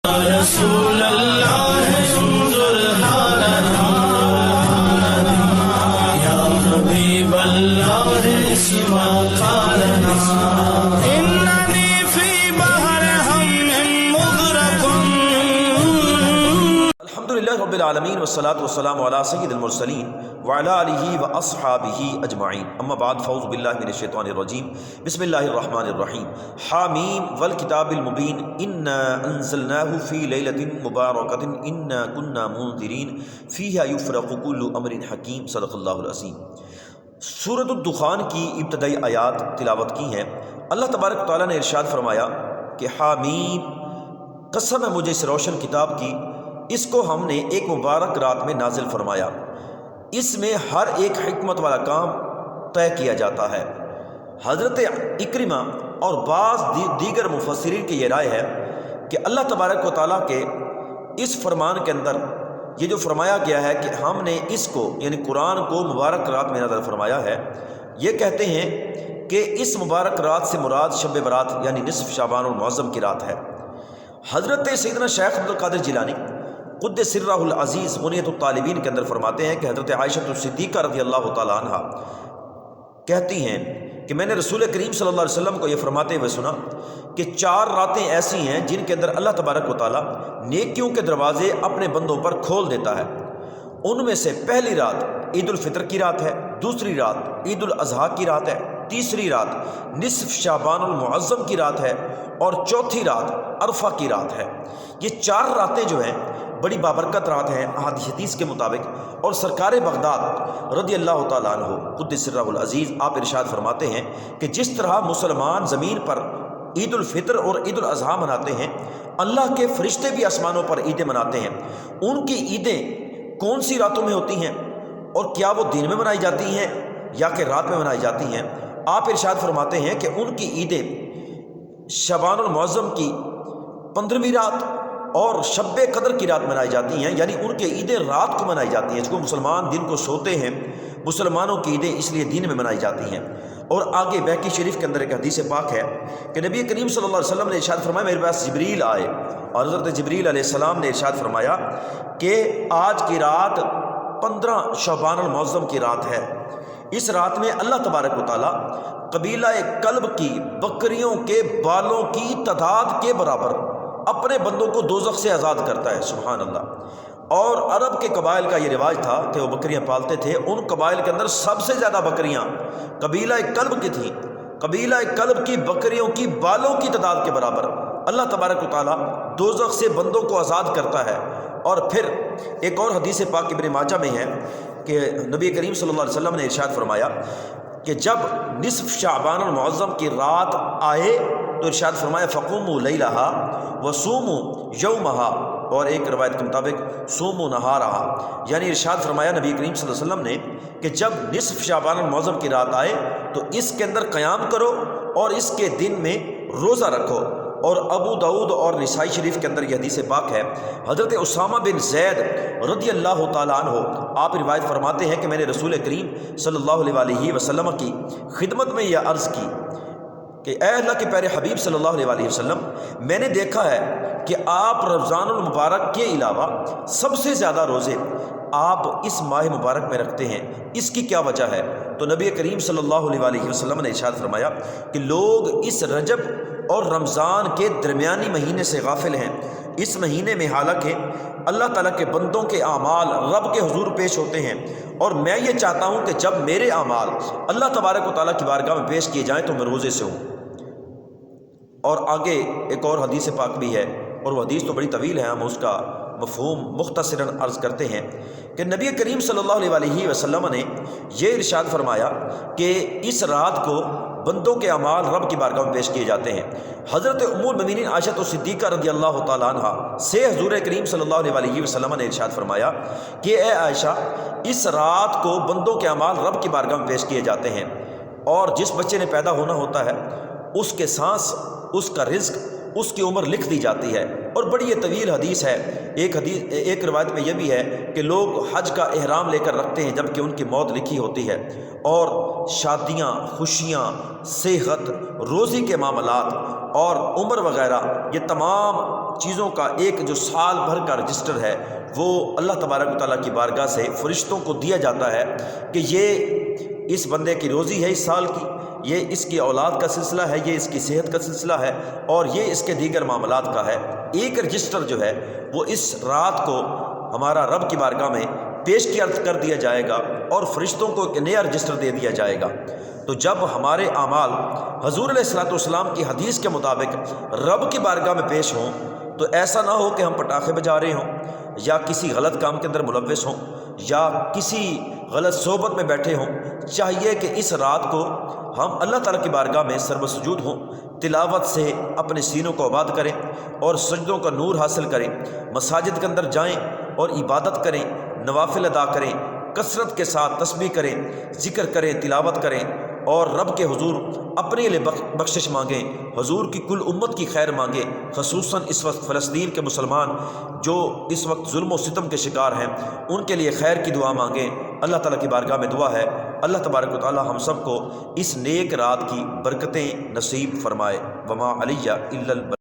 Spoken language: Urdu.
رسول اللہ انظر حالنا یا حبیب اللہ اسمع قالنا اننی فی بحر ہم مغرق. الحمدللہ رب العالمین والصلاة والسلام علی سید المرسلین وعلی آلہ واصحابہ اجمعین. اما بعد فاعوذ باللہ من الشیطان الرجیم. بسم اللہ الرحمن الرحیم. حامیم والکتاب المبین انا انزلناہ فی لیلۃ مبارکۃ انا کنا منذرین فیہا یفرق کل امر حکیم. صدق اللہ العظیم. سورۃ الدخان کی ابتدائی آیات تلاوت کی ہیں. اللہ تبارک تعالیٰ نے ارشاد فرمایا کہ حامیم، قسم ہے مجھے اس روشن کتاب کی، اس کو ہم نے ایک مبارک رات میں نازل فرمایا. اس میں ہر ایک حکمت والا کام طے کیا جاتا ہے. حضرت اکرمہ اور بعض دیگر مفسرین کی یہ رائے ہے کہ اللہ تبارک و تعالیٰ کے اس فرمان کے اندر یہ جو فرمایا گیا ہے کہ ہم نے اس کو یعنی قرآن کو مبارک رات میں نازل فرمایا ہے، یہ کہتے ہیں کہ اس مبارک رات سے مراد شب برات یعنی نصف شعبان المعظم کی رات ہے. حضرت سیدنا شیخ عبدالقادر جیلانی قدس سرہ العزیز غنیۃ الطالبین کے اندر فرماتے ہیں کہ حضرت عائشہ الصدیقہ رضی اللہ تعالی عنہ کہتی ہیں کہ میں نے رسول کریم صلی اللہ علیہ وسلم کو یہ فرماتے ہوئے سنا کہ 4 راتیں ایسی ہیں جن کے اندر اللہ تبارک و تعالیٰ نیکیوں کے دروازے اپنے بندوں پر کھول دیتا ہے. ان میں سے پہلی رات عید الفطر کی رات ہے، دوسری رات عید الاضحیٰ کی رات ہے، تیسری رات نصف شعبان المعظم کی رات ہے اور چوتھی رات عرفہ کی رات ہے. یہ 4 راتیں جو ہیں بڑی بابرکت رات ہیں حدیث کے مطابق. اور سرکار بغداد رضی اللہ تعالیٰ عنہ قدس سرہ العزیز آپ ارشاد فرماتے ہیں کہ جس طرح مسلمان زمین پر عید الفطر اور عید الاضحیٰ مناتے ہیں، اللہ کے فرشتے بھی آسمانوں پر عیدیں مناتے ہیں. ان کی عیدیں کون سی راتوں میں ہوتی ہیں اور کیا وہ دن میں منائی جاتی ہیں یا کہ رات میں منائی جاتی ہیں؟ آپ ارشاد فرماتے ہیں کہ ان کی عیدیں شعبان المعظم کی 15ویں رات اور شب قدر کی رات منائی جاتی ہیں، یعنی ان کے عیدیں رات کو منائی جاتی ہیں. چونکہ مسلمان دن کو سوتے ہیں، مسلمانوں کی عیدیں اس لیے دن میں منائی جاتی ہیں. اور آگے بیہقی شریف کے اندر ایک حدیث پاک ہے کہ نبی کریم صلی اللہ علیہ وسلم نے ارشاد فرمایا میرے پاس جبریل آئے اور حضرت جبریل علیہ السلام نے ارشاد فرمایا کہ آج کی رات 15 شعبان المعظم کی رات ہے. اس رات میں اللہ تبارک و تعالیٰ قبیلہ کلب کی بکریوں کے بالوں کی تعداد کے برابر اپنے بندوں کو دوزخ سے آزاد کرتا ہے. سبحان اللہ. اور عرب کے قبائل کا یہ رواج تھا کہ وہ بکریاں پالتے تھے. ان قبائل کے اندر سب سے زیادہ بکریاں قبیلہ کلب کی تھیں. قبیلہ کلب کی بکریوں کی بالوں کی تعداد کے برابر اللہ تبارک و تعالیٰ دوزخ سے بندوں کو آزاد کرتا ہے. اور پھر ایک اور حدیث پاک ابن ماجہ میں ہے کہ نبی کریم صلی اللہ علیہ وسلم نے ارشاد فرمایا کہ جب نصف شعبان المعظم کی رات آئے تو ارشاد فرمایا فقوموا لیلہا وصوموا یومہا، اور ایک روایت کے مطابق صوموا نہارہا. یعنی ارشاد فرمایا نبی کریم صلی اللہ علیہ وسلم نے کہ جب نصف شعبان المعظم کی رات آئے تو اس کے اندر قیام کرو اور اس کے دن میں روزہ رکھو. اور ابو داؤد اور نسائی شریف کے اندر یہ حدیث پاک ہے. حضرت اسامہ بن زید رضی اللہ تعالیٰ عنہ آپ روایت فرماتے ہیں کہ میں نے رسول کریم صلی اللہ علیہ وسلم کی خدمت میں یہ عرض کی کہ اے اللہ کے پیارے حبیب صلی اللہ علیہ وسلم، میں نے دیکھا ہے کہ آپ رمضان المبارک کے علاوہ سب سے زیادہ روزے آپ اس ماہ مبارک میں رکھتے ہیں، اس کی کیا وجہ ہے؟ تو نبی کریم صلی اللہ علیہ وسلم نے ارشاد فرمایا کہ لوگ اس رجب اور رمضان کے درمیانی مہینے سے غافل ہیں. اس مہینے میں حالانکہ اللہ تعالیٰ کے بندوں کے اعمال رب کے حضور پیش ہوتے ہیں، اور میں یہ چاہتا ہوں کہ جب میرے اعمال اللہ تبارک و تعالیٰ کی بارگاہ میں پیش کیے جائیں تو میں روزے سے ہوں. اور آگے ایک اور حدیث پاک بھی ہے اور وہ حدیث تو بڑی طویل ہے، ہم اس کا مفہوم مختصراً عرض کرتے ہیں کہ نبی کریم صلی اللہ علیہ وسلم نے یہ ارشاد فرمایا کہ اس رات کو بندوں کے اعمال رب کی بارگاہ میں پیش کیے جاتے ہیں. حضرت ام المؤمنین عائشہ الصدیقہ رضی اللہ تعالیٰ عنہ سے حضور کریم صلی اللہ علیہ وسلم نے ارشاد فرمایا کہ اے عائشہ، اس رات کو بندوں کے اعمال رب کی بارگاہ میں پیش کیے جاتے ہیں، اور جس بچے نے پیدا ہونا ہوتا ہے اس کے سانس، اس کا رزق، اس کی عمر لکھ دی جاتی ہے، اور بڑی یہ طویل حدیث ہے۔ ایک روایت میں یہ بھی ہے کہ لوگ حج کا احرام لے کر رکھتے ہیں جب کہ ان کی موت لکھی ہوتی ہے، اور شادیاں، خوشیاں، صحت، روزی کے معاملات اور عمر وغیرہ، یہ تمام چیزوں کا ایک جو سال بھر کا رجسٹر ہے وہ اللہ تبارک و تعالیٰ کی بارگاہ سے فرشتوں کو دیا جاتا ہے کہ یہ اس بندے کی روزی ہے اس سال کی، یہ اس کی اولاد کا سلسلہ ہے، یہ اس کی صحت کا سلسلہ ہے، اور یہ اس کے دیگر معاملات کا ہے۔ ایک رجسٹر جو ہے وہ اس رات کو ہمارا رب کی بارگاہ میں پیش کر دیا جائے گا اور فرشتوں کو ایک نیا رجسٹر دے دیا جائے گا۔ تو جب ہمارے اعمال حضور علیہ الصلوۃ والسلام کی حدیث کے مطابق رب کی بارگاہ میں پیش ہوں تو ایسا نہ ہو کہ ہم پٹاخے بجا رہے ہوں یا کسی غلط کام کے اندر ملوث ہوں یا کسی غلط صحبت میں بیٹھے ہوں۔ چاہیے کہ اس رات کو ہم اللہ تعالیٰ کی بارگاہ میں سر بسجود ہوں، تلاوت سے اپنے سینوں کو آباد کریں اور سجدوں کا نور حاصل کریں، مساجد کے اندر جائیں اور عبادت کریں، نوافل ادا کریں، کثرت کے ساتھ تسبیح کریں، ذکر کریں، تلاوت کریں اور رب کے حضور اپنے لیے بخشش مانگیں، حضور کی کل امت کی خیر مانگیں، خصوصاً اس وقت فلسطین کے مسلمان جو اس وقت ظلم و ستم کے شکار ہیں ان کے لیے خیر کی دعا مانگیں۔ اللہ تعالیٰ کی بارگاہ میں دعا ہے اللہ تبارک و تعالیٰ ہم سب کو اس نیک رات کی برکتیں نصیب فرمائے۔ وما علیہ الا